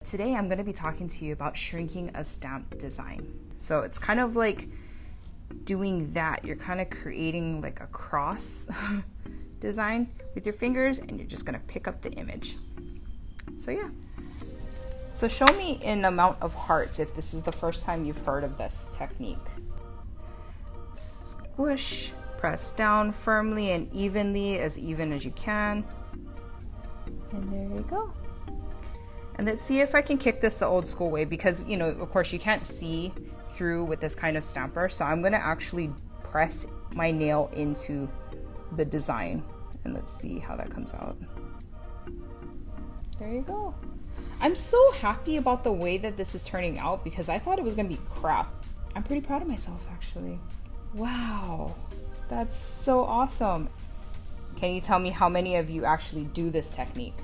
Today I'm going to be talking to you about shrinking a stamp design. So it's kind of like doing that. You're kind of creating like a cross design with your fingers, and you're just going to pick up the image. So yeah. So show me in amount of hearts if this is the first time you've heard of this technique. Squish, press down firmly and evenly, as even as you can. And there you go. And let's see if I can kick this the old school way, because, you know, of course you can't see through with this kind of stamper. So I'm going to actually press my nail into the design, and let's see how that comes out. There you go. I'm so happy about the way that this is turning out, because I thought it was going to be crap. I'm pretty proud of myself, actually. Wow, that's so awesome. Can you tell me how many of you actually do this technique?